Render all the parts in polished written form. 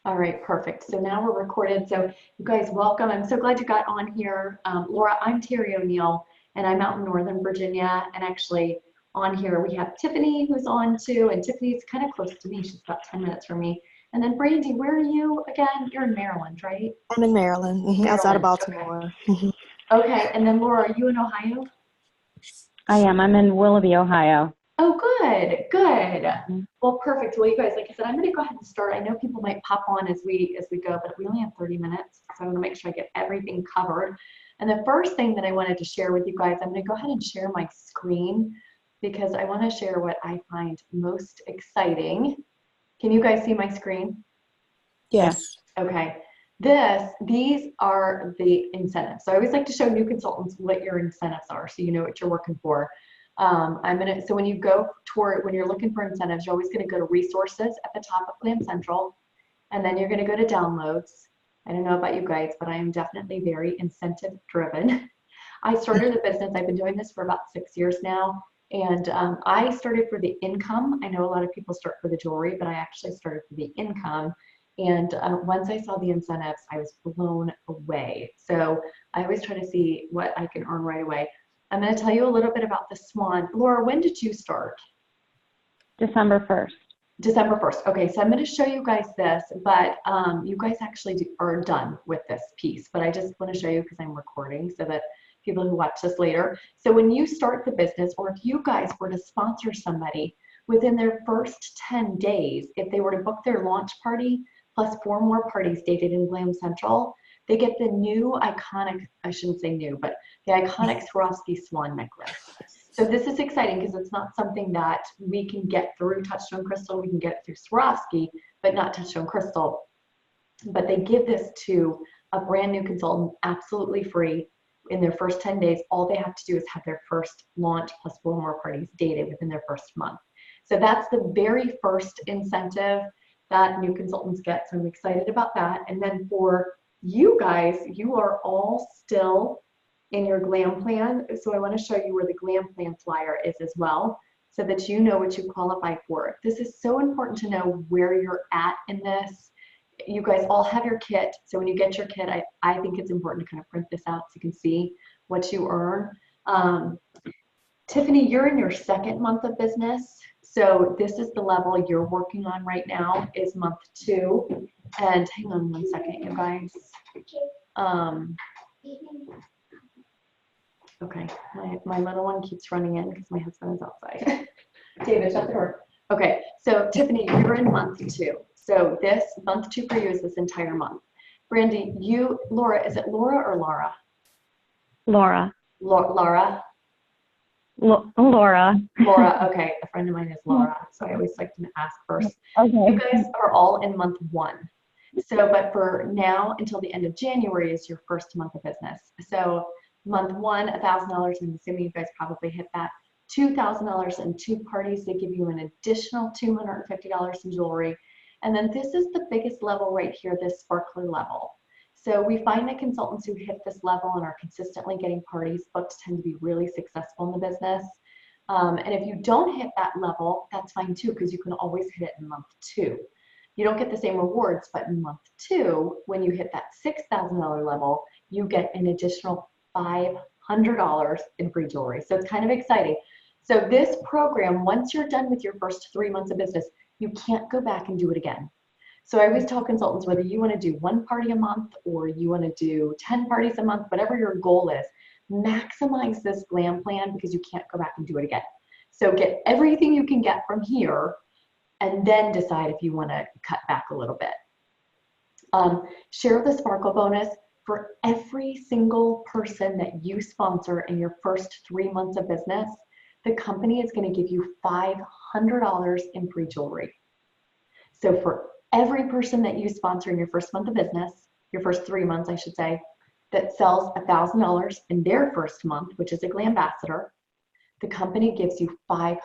All right, perfect. So now we're recorded. So you guys, welcome. I'm so glad you got on here. Laura, I'm Terry O'Neill, and I'm out in Northern Virginia. And actually, on here we have Tiffany, who's on too. And Tiffany's kind of close to me. She's about 10 minutes from me. And then Brandy, where are you again? You're in Maryland, right? I'm in Maryland, outside of Maryland. Baltimore. Okay. And then Laura, are you in Ohio? I am. I'm in Willoughby, Ohio. Oh, good, good. Well, perfect. Well, you guys, like I said, I'm going to go ahead and start. I know people might pop on as we go, but we only have 30 minutes, so I want to make sure I get everything covered. And the first thing that I wanted to share with you guys, I'm going to go ahead and share my screen because I want to share what I find most exciting. Can you guys see my screen? Yes. Okay. These are the incentives. So I always like to show new consultants what your incentives are, so you know what you're working for. So when you go toward, when you're looking for incentives, you're always going to go to resources at the top of Glam Central, and then you're going to go to downloads. I don't know about you guys, but I am definitely very incentive driven. I started a business. I've been doing this for about 6 years now. And I started for the income. I know a lot of people start for the jewelry, but I actually started for the income. And once I saw the incentives, I was blown away. So I always try to see what I can earn right away. I'm going to tell you a little bit about the Swan. Laura, when did you start? December 1st. December 1st. Okay, so I'm going to show you guys this, but you guys actually are done with this piece, but I just want to show you because I'm recording so that people who watch this later. So when you start the business, or if you guys were to sponsor somebody within their first 10 days, if they were to book their launch party plus 4 more parties dated in Glam Central, they get the new iconic, I shouldn't say new, but the iconic Swarovski swan necklace. So this is exciting because it's not something that we can get through Touchstone Crystal. We can get it through Swarovski, but not Touchstone Crystal. But they give this to a brand new consultant absolutely free in their first 10 days. All they have to do is have their first launch plus 4 more parties dated within their first month. So that's the very first incentive that new consultants get. So I'm excited about that. And then for you guys, you are all still in your Glam Plan. So I want to show you where the Glam Plan flyer is as well, so that you know what you qualify for. This is so important to know where you're at in this. You guys all have your kit. So when you get your kit, I think it's important to kind of print this out so you can see what you earn. Tiffany, you're in your 2nd month of business. So this is the level you're working on right now, is month 2. And hang on one second, you guys. Okay, my little one keeps running in because my husband is outside. David, shut the door. Okay, so Tiffany, you're in month 2. So this month 2 for you is this entire month. Brandy, Laura, is it Laura or Laura? Laura. Laura? Laura. Laura, okay. A friend of mine is Laura, so I always like to ask first. Okay. You guys are all in month 1. So, but for now until the end of January is your first month of business. So month 1, $1,000. I'm assuming you guys probably hit that. $2,000 in 2 parties. They give you an additional $250 in jewelry. And then this is the biggest level right here, this sparkler level. So we find that consultants who hit this level and are consistently getting parties booked tend to be really successful in the business. And if you don't hit that level, that's fine too, because you can always hit it in month 2. You don't get the same rewards, but in month 2, when you hit that $6,000 level, you get an additional $500 in free jewelry. So it's kind of exciting. So this program, once you're done with your first 3 months of business, you can't go back and do it again. So I always tell consultants, whether you want to do 1 party a month or you want to do 10 parties a month, whatever your goal is, maximize this Glam Plan because you can't go back and do it again. So get everything you can get from here and then decide if you want to cut back a little bit. Share the Sparkle bonus. For every single person that you sponsor in your first 3 months of business, the company is going to give you $500 in free jewelry. So for every person that you sponsor in your first month of business, your first 3 months, I should say, that sells $1,000 in their first month, which is a Glambassador, the company gives you $500.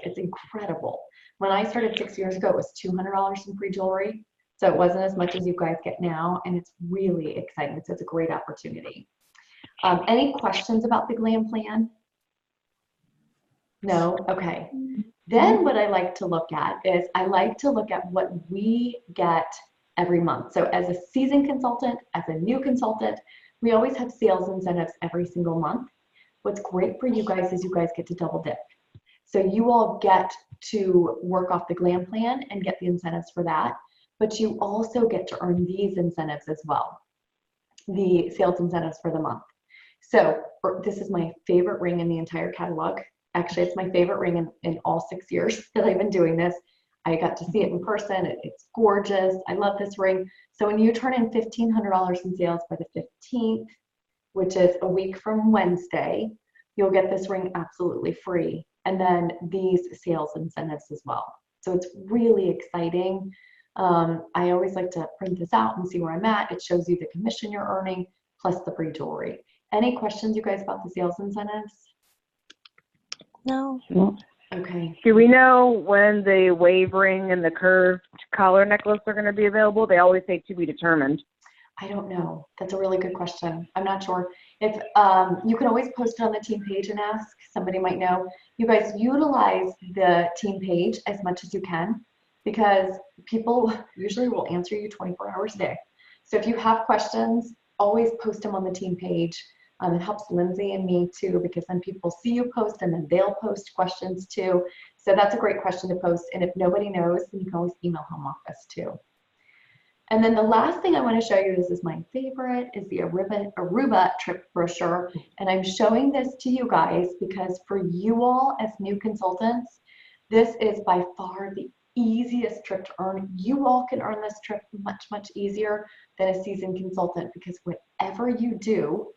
It's incredible. When I started 6 years ago, it was $200 in free jewelry. So it wasn't as much as you guys get now, and it's really exciting. So it's a great opportunity. Any questions about the Glam Plan? No? Okay. Then what I like to look at is I like to look at what we get every month. So as a seasoned consultant, as a new consultant, we always have sales incentives every single month. What's great for you guys is you guys get to double dip. So you all get to work off the GLAM plan and get the incentives for that, but you also get to earn these incentives as well, the sales incentives for the month. So this is my favorite ring in the entire catalog. Actually, it's my favorite ring in all 6 years that I've been doing this. I got to see it in person. It's gorgeous. I love this ring. So when you turn in $1,500 in sales by the 15th, which is a week from Wednesday, you'll get this ring absolutely free. And then these sales incentives as well. So it's really exciting. I always like to print this out and see where I'm at. It shows you the commission you're earning plus the free jewelry. Any questions, you guys, about the sales incentives? No. Okay. Do we know when the wave ring and the curved collar necklace are going to be available? They always say to be determined. I don't know. That's a really good question. I'm not sure. If you can always post it on the team page and ask. Somebody might know. You guys utilize the team page as much as you can because people usually will answer you 24 hours a day. So if you have questions, always post them on the team page. It helps Lindsay and me too because then people see you post and then they'll post questions too. So that's a great question to post. And if nobody knows, then you can always email home office too. And then the last thing I want to show you, this is my favorite, is the Aruba trip brochure. And I'm showing this to you guys because for you all as new consultants, this is by far the easiest trip to earn. You all can earn this trip much, much easier than a seasoned consultant because whatever you do,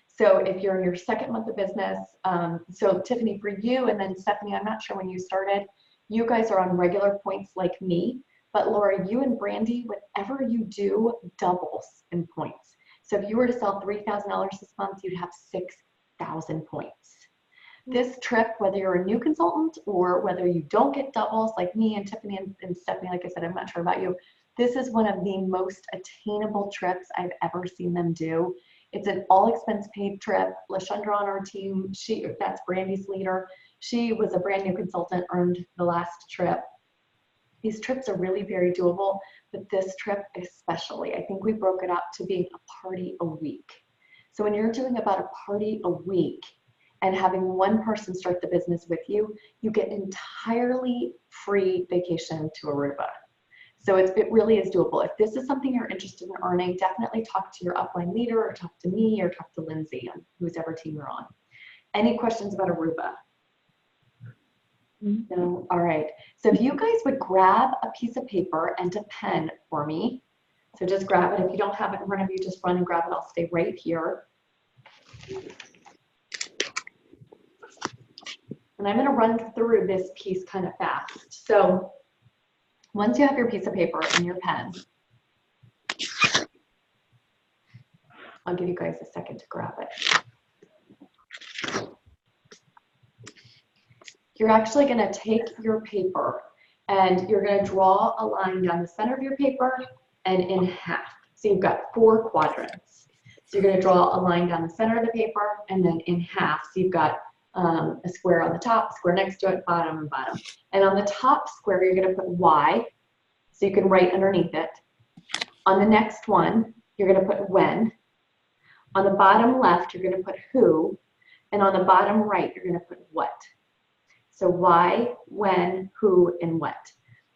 so if you're in your second month of business, so Tiffany, for you, and then Stephanie, I'm not sure when you started, you guys are on regular points like me. But Laura, you and Brandy, whatever you do doubles in points. So if you were to sell $3,000 this month, you'd have 6,000 points. This trip, whether you're a new consultant or whether you don't get doubles like me and Tiffany and Stephanie, like I said, I'm not sure about you, this is one of the most attainable trips I've ever seen them do. It's an all expense paid trip. LaShundra on our team, that's Brandy's leader. She was a brand new consultant, earned the last trip. These trips are really very doable, but this trip especially, I think we broke it up to being a party a week. So when you're doing about a party a week and having one person start the business with you, you get entirely free vacation to Aruba. So it really is doable. If this is something you're interested in earning, definitely talk to your upline leader or talk to me or talk to Lindsay on whoever team you're on. Any questions about Aruba? No? All right. So if you guys would grab a piece of paper and a pen for me. So just grab it. If you don't have it in front of you, just run and grab it. I'll stay right here. And I'm going to run through this piece kind of fast. So once you have your piece of paper and your pen, I'll give you guys a second to grab it. You're actually going to take your paper and you're going to draw a line down the center of your paper and in half. So you've got 4 quadrants. So you're going to draw a line down the center of the paper and then in half. So you've got a square on the top, square next to it, bottom and bottom. And on the top square, you're going to put Y, so you can write underneath it. On the next one, you're going to put when. On the bottom left, you're going to put who. And on the bottom right, you're going to put what. So why, when, who, and what.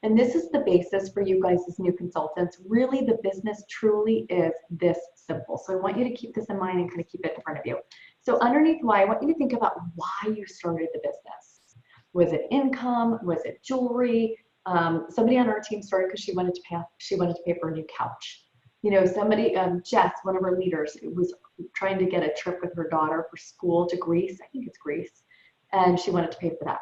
And this is the basis for you guys as new consultants. Really, the business truly is this simple. So I want you to keep this in mind and kind of keep it in front of you. So underneath why, I want you to think about why you started the business. Was it income? Was it jewelry? Somebody on our team started because she wanted to pay for a new couch. You know, somebody, Jess, one of our leaders, was trying to get a trip with her daughter for school to Greece. I think it's Greece. And she wanted to pay for that.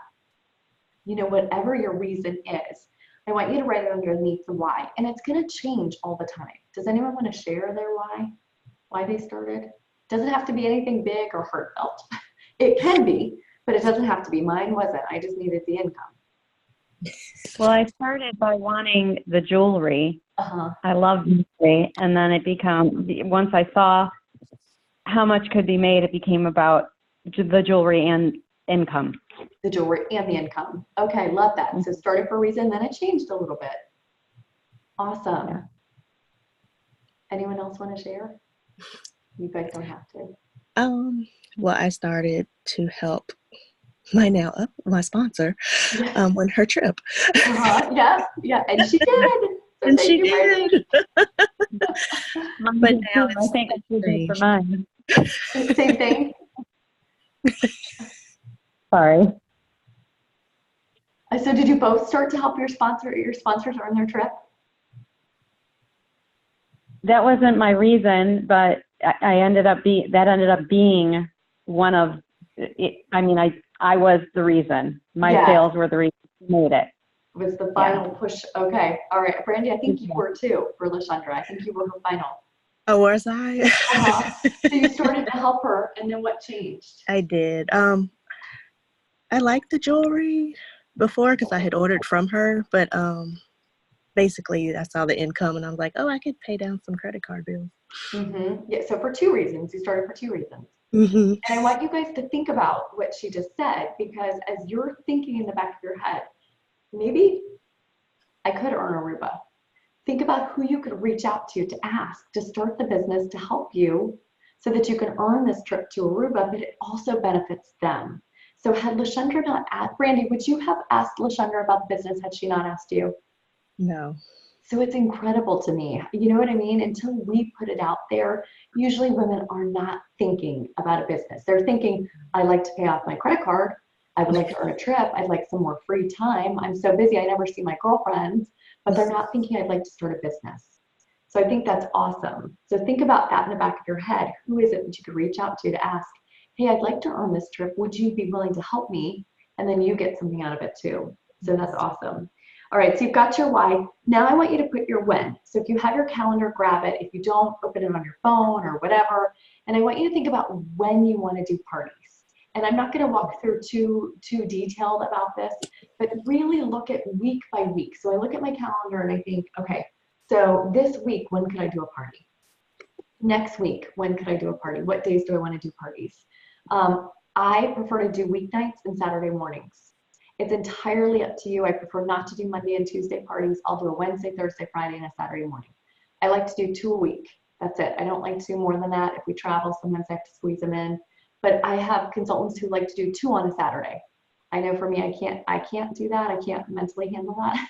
You know, whatever your reason is, I want you to write it underneath the why. And it's going to change all the time. Does anyone want to share their why they started? Doesn't have to be anything big or heartfelt. It can be, but it doesn't have to be. Mine wasn't. I just needed the income. Well, I started by wanting the jewelry. I love jewelry. And then once I saw how much could be made, it became about the jewelry and income. The jewelry and the income. Okay, love that. So started for a reason, then it changed a little bit. Awesome. Yeah. Anyone else want to share? You guys don't have to. Well, I started to help my sponsor Yeah. on her trip. Yeah, and she did. So And thank she you, Brandy. did. But now I it's think I should do for strange. mine. Same thing. Sorry. So did you both start to help your sponsors earn their trip? That wasn't my reason, but that ended up being one of it. I mean, I was the reason. My Yes. sales were the reason I made it. Was the final push. Okay. All right. Brandy, I think you were too for LaShundra. I think you were her final. Oh, was I? So you started to help her, and then what changed? I did. I liked the jewelry before because I had ordered from her, but basically I saw the income and I was like, oh, I could pay down some credit card bills. Yeah. So for 2 reasons, you started for 2 reasons. And I want you guys to think about what she just said, because as you're thinking in the back of your head, maybe I could earn Aruba. Think about who you could reach out to ask to start the business to help you so that you can earn this trip to Aruba, but it also benefits them. So had LaShundra not asked, Brandy, would you have asked LaShundra about the business had she not asked you? No. So it's incredible to me. You know what I mean? Until we put it out there, usually women are not thinking about a business. They're thinking, I like to pay off my credit card. I would like to earn a trip. I'd like some more free time. I'm so busy, I never see my girlfriends. But they're not thinking, I'd like to start a business. So I think that's awesome. So think about that in the back of your head. Who is it that you could reach out to ask, hey, I'd like to earn this trip. Would you be willing to help me? And then you get something out of it too. So that's awesome. All right, so you've got your why. Now I want you to put your when. So if you have your calendar, grab it. If you don't, open it on your phone or whatever. And I want you to think about when you want to do parties. And I'm not going to walk through too detailed about this, but really look at week by week. So I look at my calendar and I think, okay, so this week, when could I do a party? Next week, when could I do a party? What days do I want to do parties? I prefer to do weeknights and Saturday mornings. It's entirely up to you. I prefer not to do Monday and Tuesday parties. I'll do a Wednesday, Thursday, Friday, and a Saturday morning. I like to do 2 a week. That's it. I don't like to do more than that. If we travel, sometimes I have to squeeze them in. But I have consultants who like to do 2 on a Saturday. I know for me, I can't do that. I can't mentally handle that.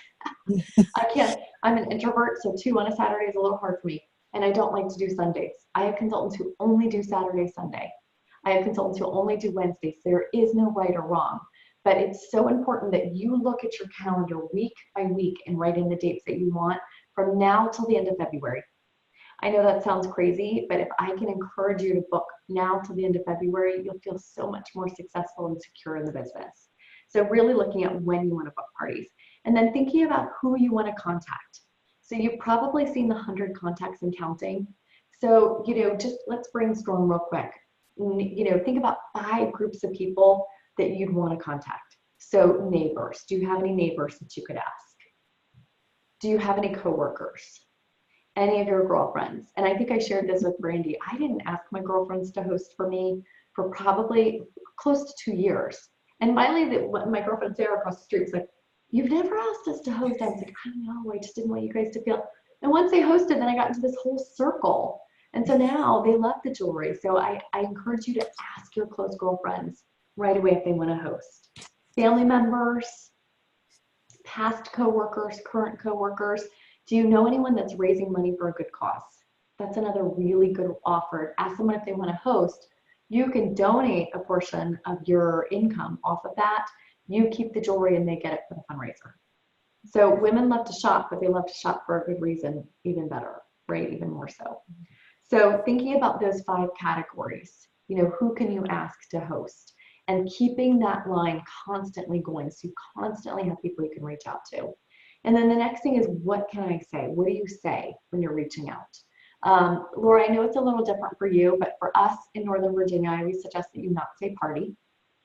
I'm an introvert, so 2 on a Saturday is a little hard for me. And I don't like to do Sundays. I have consultants who only do Saturday, Sunday. I have consultants who only do Wednesdays. There is no right or wrong. But it's so important that you look at your calendar week by week and write in the dates that you want from now till the end of February. I know that sounds crazy, but if I can encourage you to book now till the end of February, you'll feel so much more successful and secure in the business. So really looking at when you want to book parties and then thinking about who you want to contact. So you've probably seen the 100 contacts and counting. So, just let's brainstorm real quick. Think about 5 groups of people that you'd want to contact. So neighbors, do you have any neighbors that you could ask? Do you have any coworkers? Any of your girlfriends? And I think I shared this with Brandy. I didn't ask my girlfriends to host for me for probably close to 2 years. And finally, my girlfriend Sarah across the street was like, you've never asked us to host. I was like, I don't know, I just didn't want you guys to feel. And once they hosted, then I got into this whole circle. And so now they love the jewelry. So I encourage you to ask your close girlfriends right away if they want to host. Family members, past coworkers, current coworkers. Do you know anyone that's raising money for a good cause? That's another really good offer. Ask someone if they want to host. You can donate a portion of your income off of that. You keep the jewelry and they get it for the fundraiser. So women love to shop, but they love to shop for a good reason, even better, right? Even more so. So thinking about those 5 categories, who can you ask to host? And keeping that line constantly going, so you constantly have people you can reach out to. And then the next thing is, what can I say? What do you say when you're reaching out? Laura, I know it's a little different for you, but for us in Northern Virginia, I always suggest that you not say party.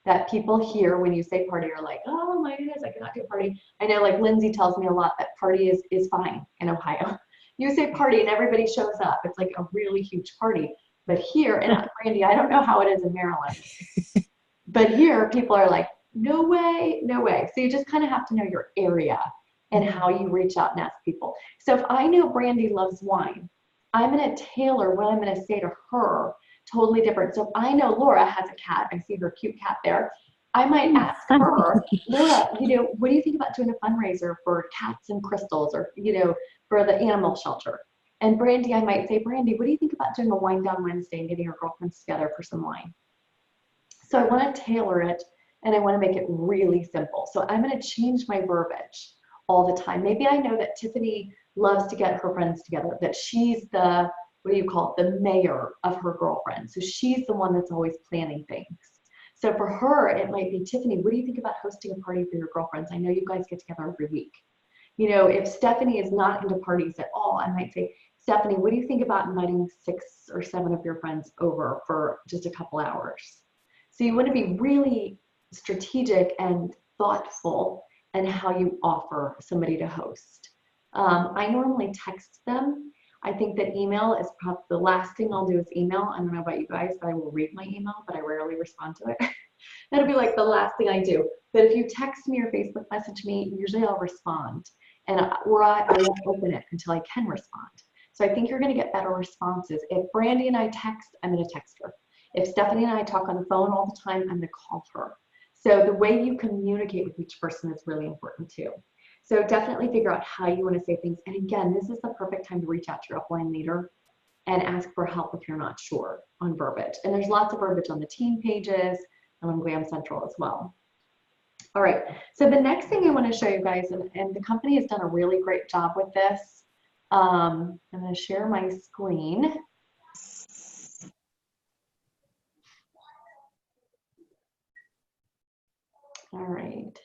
That people hear when you say party are like, oh my goodness, I cannot do a party. I know like Lindsay tells me a lot that party is fine in Ohio. You say party and everybody shows up. It's like a really huge party. But here, and Brandy, I don't know how it is in Maryland. But here, people are like, no way, no way. So you just kind of have to know your area and how you reach out and ask people. So if I know Brandy loves wine I'm going to tailor what I'm going to say to her totally different. So if I know Laura has a cat, I see her cute cat there, I might ask her, Laura, what do you think about doing a fundraiser for cats and crystals, or, for the animal shelter? And Brandy, I might say, Brandy, what do you think about doing a wine down Wednesday and getting her girlfriends together for some wine? So I want to tailor it, and I want to make it really simple. So I'm going to change my verbiage all the time. Maybe I know that Tiffany loves to get her friends together, that she's the, the mayor of her girlfriends. So she's the one that's always planning things. So for her, it might be, Tiffany, what do you think about hosting a party for your girlfriends? I know you guys get together every week. If Stephanie is not into parties at all, I might say, Stephanie, what do you think about inviting 6 or 7 of your friends over for just a couple hours? So you want to be really strategic and thoughtful in how you offer somebody to host. I normally text them. I think that email is probably the last thing I'll do is email. I don't know about you guys, but I will read my email, but I rarely respond to it. That'll be like the last thing I do. But if you text me or Facebook message me, usually I'll respond, or I won't open it until I can respond. So I think you're going to get better responses. If Brandy and I text, I'm going to text her. If Stephanie and I talk on the phone all the time, I'm going to call her. So the way you communicate with each person is really important too. So definitely figure out how you want to say things. And again, this is the perfect time to reach out to your upline leader and ask for help if you're not sure on verbiage. And there's lots of verbiage on the team pages and on Glam Central as well. All right, so the next thing I want to show you guys, and the company has done a really great job with this. I'm going to share my screen. All right.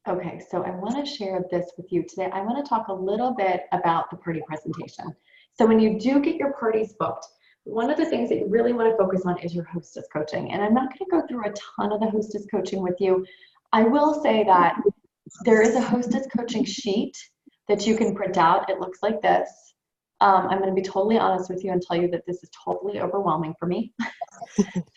Okay, so I want to share this with you today. I want to talk a little bit about the party presentation. So when you do get your parties booked, one of the things that you really want to focus on is your hostess coaching. And I'm not going to go through a ton of the hostess coaching with you. I will say that there is a hostess coaching sheet that you can print out. It looks like this. I'm going to be totally honest with you and tell you that this is totally overwhelming for me.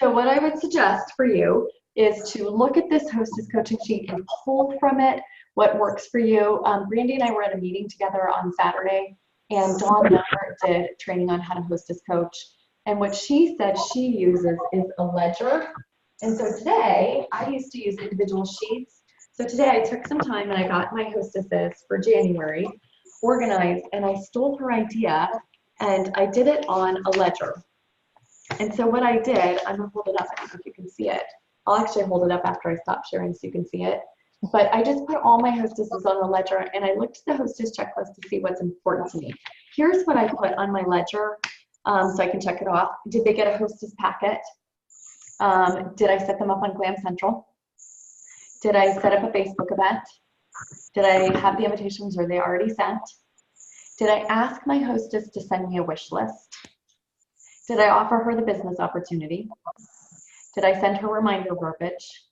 So what I would suggest for you is to look at this hostess coaching sheet and pull from it what works for you. Brandy and I were at a meeting together on Saturday, and Dawn Miller did training on how to hostess coach. And what she said she uses is a ledger. And so today, I used to use individual sheets. So today I took some time and I got my hostesses for January organized, and I stole her idea and I did it on a ledger. And so what I did, I'm gonna hold it up, I don't know if you can see it. I'll actually hold it up after I stop sharing so you can see it. But I just put all my hostesses on a ledger, and I looked at the hostess checklist to see what's important to me. Here's what I put on my ledger so I can check it off. Did they get a hostess packet? Did I set them up on Glam Central? Did I set up a Facebook event? Did I have the invitations, or are they already sent? Did I ask my hostess to send me a wish list? Did I offer her the business opportunity? Did I send her reminder verbiage?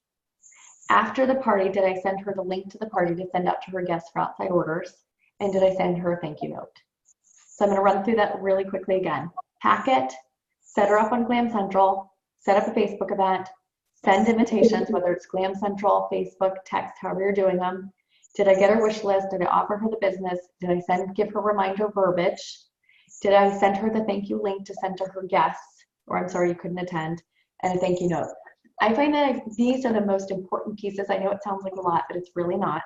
After the party, did I send her the link to the party to send out to her guests for outside orders? And did I send her a thank you note? So I'm going to run through that really quickly again. Packet, set her up on Glam Central, set up a Facebook event, send invitations, whether it's Glam Central, Facebook, text, however you're doing them. Did I get her wish list? Did I offer her the business? Did I give her reminder verbiage? Did I send her the thank you link to send to her guests, or I'm sorry you couldn't attend, and a thank you note? I find that these are the most important pieces. I know it sounds like a lot, but it's really not.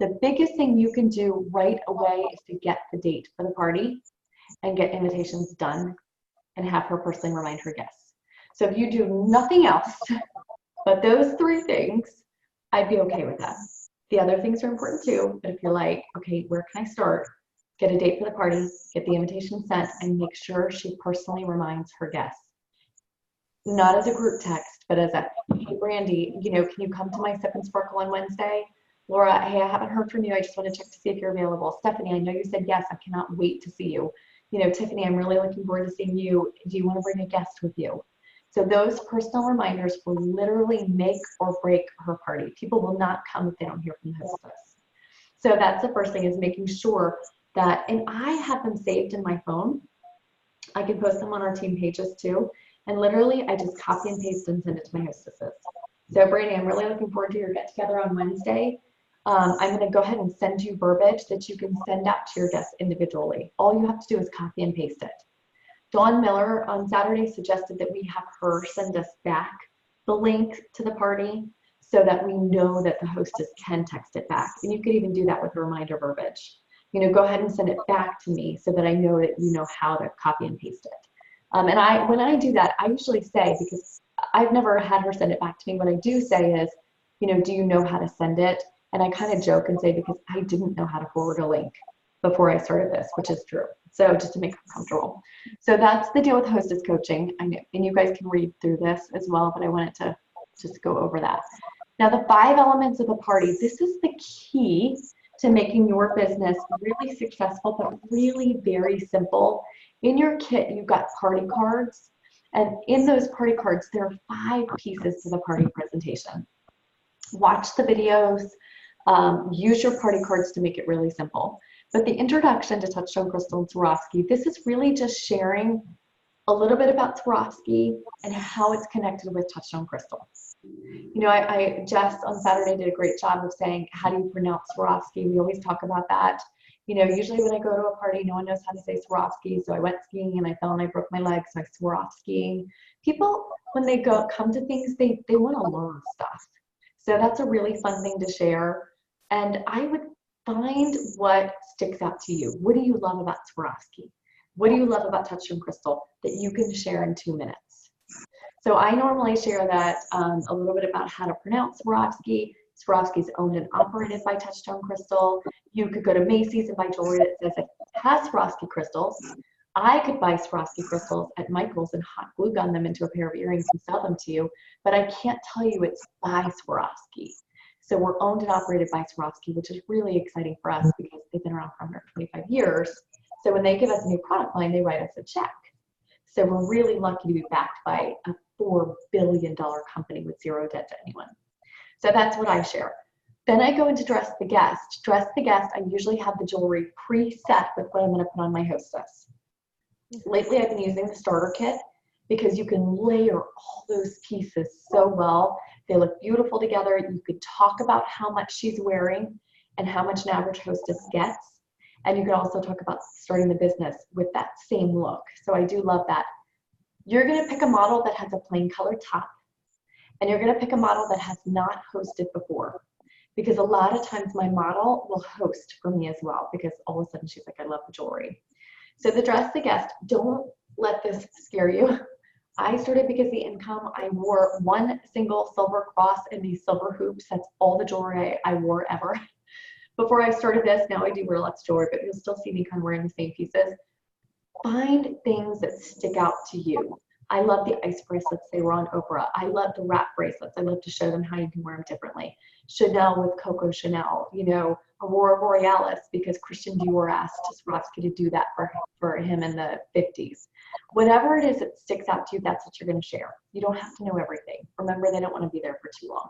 The biggest thing you can do right away is to get the date for the party and get invitations done and have her personally remind her guests. So if you do nothing else but those 3 things, I'd be okay with that. The other things are important too, but if you're like, okay, where can I start? Get a date for the party, get the invitation sent, and make sure she personally reminds her guests. Not as a group text, but as a, hey, Brandy, can you come to my Sip and Sparkle on Wednesday? Laura, hey, I haven't heard from you. I just want to check to see if you're available. Stephanie, I know you said yes. I cannot wait to see you. Tiffany, I'm really looking forward to seeing you. Do you want to bring a guest with you? So those personal reminders will literally make or break her party. People will not come if they don't hear from the hostess. So that's the first thing, is making sure that, and I have them saved in my phone. I can post them on our team pages too. And literally, I just copy and paste and send it to my hostesses. So Brandy, I'm really looking forward to your get together on Wednesday. I'm going to go ahead and send you verbiage that you can send out to your guests individually. All you have to do is copy and paste it. Dawn Miller on Saturday suggested that we have her send us back the link to the party so that we know that the hostess can text it back. And you could even do that with reminder verbiage. You know, go ahead and send it back to me so that I know that you know how to copy and paste it. And when I do that, I usually say, because I've never had her send it back to me, what I do say is, you know, do you know how to send it? And I kind of joke and say, because I didn't know how to forward a link before I started this, which is true. So just to make her comfortable. So that's the deal with hostess coaching. I know, and you guys can read through this as well, but I wanted to just go over that. Now, the 5 elements of a party, this is the key to making your business really successful, but really very simple. In your kit, you've got party cards. And in those party cards, there are 5 pieces to the party presentation. Watch the videos, use your party cards to make it really simple. But the introduction to Touchstone Crystal and Swarovski, this is really just sharing a little bit about Swarovski and how it's connected with Touchstone Crystal. You know, Jess on Saturday did a great job of saying, how do you pronounce Swarovski? We always talk about that. You know, usually when I go to a party, no one knows how to say Swarovski. So I went skiing and I fell and I broke my leg, so I swore off skiing. People, when they come to things, they want to learn stuff. So that's a really fun thing to share. And I would find what sticks out to you. What do you love about Swarovski? What do you love about Touchstone Crystal that you can share in 2 minutes? So I normally share that a little bit about how to pronounce Swarovski. Swarovski is owned and operated by Touchstone Crystal. You could go to Macy's and buy jewelry that says it has Swarovski crystals. I could buy Swarovski crystals at Michael's and hot glue gun them into a pair of earrings and sell them to you, but I can't tell you it's by Swarovski. So we're owned and operated by Swarovski, which is really exciting for us because they've been around for 125 years. So when they give us a new product line, they write us a check. So we're really lucky to be backed by a $4 billion company with 0 debt to anyone. So that's what I share. Then I go into Dress the Guest. Dress the Guest, I usually have the jewelry preset with what I'm going to put on my hostess. Lately, I've been using the starter kit because you can layer all those pieces so well. They look beautiful together. You could talk about how much she's wearing and how much an average hostess gets. And you can also talk about starting the business with that same look. So I do love that. You're going to pick a model that has a plain color top, and you're going to pick a model that has not hosted before, because a lot of times my model will host for me as well, because all of a sudden she's like, I love the jewelry. So the Dress the Guest, don't let this scare you. I started because the income, I wore 1 single silver cross and these silver hoops. That's all the jewelry I wore ever. Before I started this, now I do wear lots of jewelry, but you'll still see me kind of wearing the same pieces. Find things that stick out to you. I love the ice bracelets. They were on Oprah. I love the wrap bracelets. I love to show them how you can wear them differently. Chanel with Coco Chanel, you know, Aurora Borealis, because Christian Dior asked Swarovski to do that for him in the 50s. Whatever it is that sticks out to you, that's what you're going to share. You don't have to know everything. Remember, they don't want to be there for too long.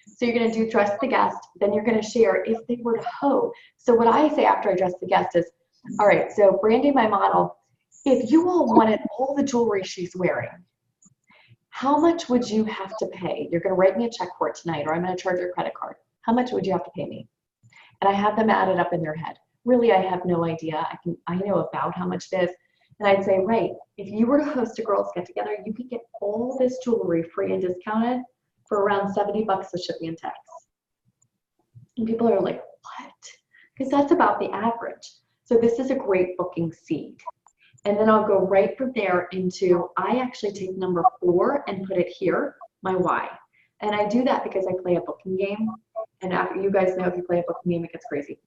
So you're going to do Dress the Guest. Then you're going to share if they were to hoe. So what I say after I dress the guest is, all right, so Brandy, my model, if you all wanted all the jewelry she's wearing, how much would you have to pay? You're going to write me a check for it tonight, or I'm going to charge your credit card. How much would you have to pay me? And I have them added up in their head. Really, I have no idea. I know about how much it is. And I'd say, right, if you were to host a girls get together, you could get all this jewelry free and discounted for around $70 with shipping and tax. And people are like, what? Because that's about the average. So this is a great booking seed. And then I'll go right from there into, I actually take number 4 and put it here, my why. And I do that because I play a booking game. And after, you guys know, if you play a booking game, it gets crazy.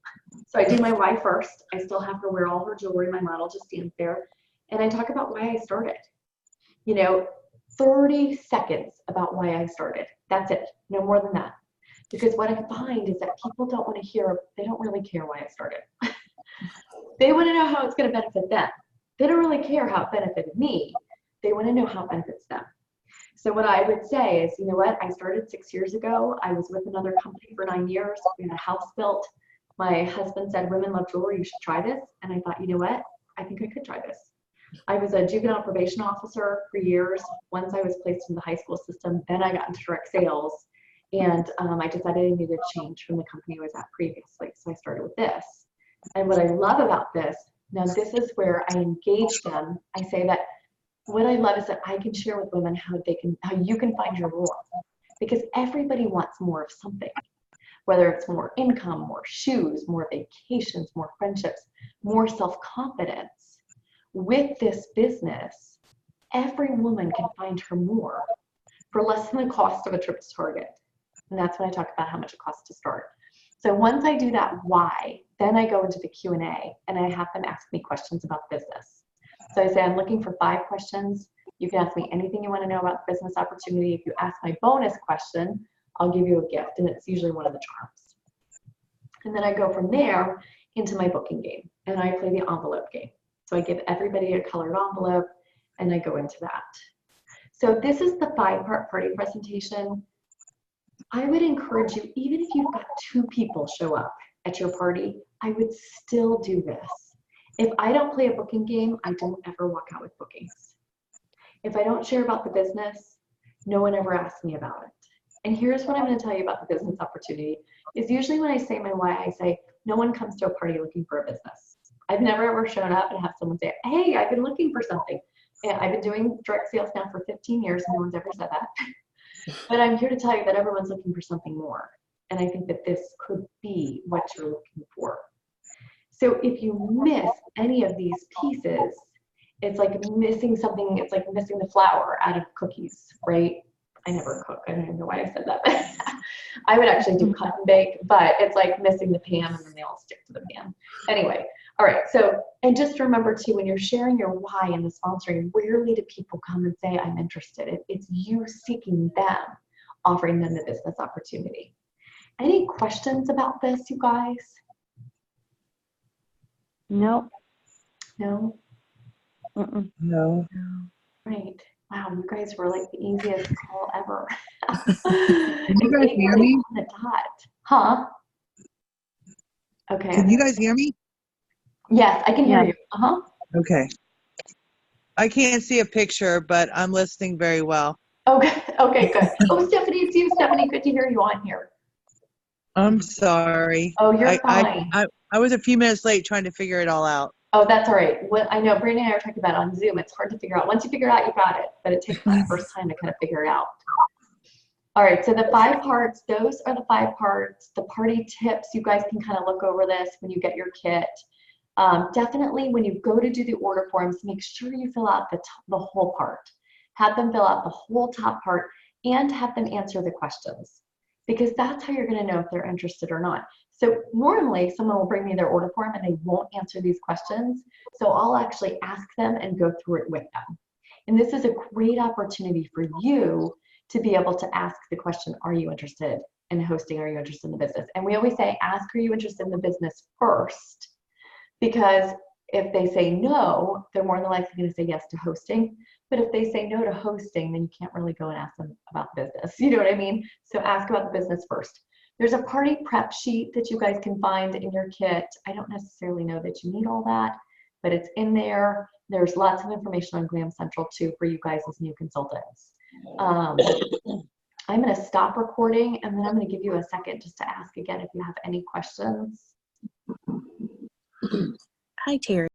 So I do my why first. I still have her wear all her jewelry. My model just stands there. And I talk about why I started. You know, 30 seconds about why I started. That's it. No more than that. Because what I find is that people don't want to hear, they don't really care why I started. They want to know how it's going to benefit them. They don't really care how it benefited me. They want to know how it benefits them. So what I would say is, you know what? I started 6 years ago. I was with another company for 9 years. We had a house built. My husband said, women love jewelry. You should try this. And I thought, you know what? I think I could try this. I was a juvenile probation officer for years. Once I was placed in the high school system, then I got into direct sales. And I decided I needed a change from the company I was at previously. So I started with this. And what I love about this, now this is where I engage them. I say that what I love is that I can share with women how you can find your more, because everybody wants more of something, whether it's more income, more shoes, more vacations, more friendships, more self-confidence. With this business, every woman can find her more for less than the cost of a trip to Target. And that's when I talk about how much it costs to start. So once I do that why, then I go into the Q&A and I have them ask me questions about business. So I say, I'm looking for 5 questions. You can ask me anything you want to know about the business opportunity. If you ask my bonus question, I'll give you a gift, and it's usually one of the charms. And then I go from there into my booking game, and I play the envelope game. So I give everybody a colored envelope, and I go into that. So this is the 5-part party presentation. I would encourage you, even if you've got 2 people show up at your party, I would still do this. If I don't play a booking game, I don't ever walk out with bookings. If I don't share about the business, no one ever asks me about it. And here's what I'm going to tell you about the business opportunity is usually when I say my why, I say, no one comes to a party looking for a business. I've never ever shown up and have someone say, hey, I've been looking for something. And I've been doing direct sales now for 15 years. No one's ever said that. But I'm here to tell you that everyone's looking for something more. And I think that this could be what you're looking for. So if you miss any of these pieces, it's like missing something. It's like missing the flour out of cookies, right? I never cook. I don't even know why I said that. I would actually do cut and bake, but it's like missing the pan and then they all stick to the pan. Anyway, all right. So, and just remember too, when you're sharing your why in the sponsoring, rarely do people come and say, I'm interested. It's you seeking them, offering them the business opportunity. Any questions about this, you guys? Nope. No? Mm-mm. No. Great. Wow, you guys were like the easiest call ever. Can you guys hear me? On the dot. Huh? Okay. Can you guys hear me? Yes, I can hear Yeah. you. Uh-huh. Okay. I can't see a picture, but I'm listening very well. Okay. Okay, good. Oh, Stephanie, it's you, Stephanie. Good to hear you on here. I'm sorry. Oh, you're fine. I was a few minutes late trying to figure it all out. Oh, that's all right. Well, I know Brandon and I are talking about it on Zoom. It's hard to figure out. Once you figure it out, you got it. But it takes that first time to kind of figure it out. All right, so the 5 parts, those are the 5 parts. The party tips, you guys can kind of look over this when you get your kit. Definitely when you go to do the order forms, make sure you fill out the whole part. Have them fill out the whole top part and have them answer the questions, because that's how you're going to know if they're interested or not. So normally someone will bring me their order form and they won't answer these questions. So I'll actually ask them and go through it with them. And this is a great opportunity for you to be able to ask the question, are you interested in hosting? Are you interested in the business? And we always say, ask, are you interested in the business first? Because if they say no, they're more than likely going to say yes to hosting. But if they say no to hosting, then you can't really go and ask them about the business. You know what I mean? So ask about the business first. There's a party prep sheet that you guys can find in your kit. I don't necessarily know that you need all that, but it's in there. There's lots of information on Glam Central too for you guys as new consultants. I'm going to stop recording and then I'm going to give you a second just to ask again if you have any questions. Hi, Terry.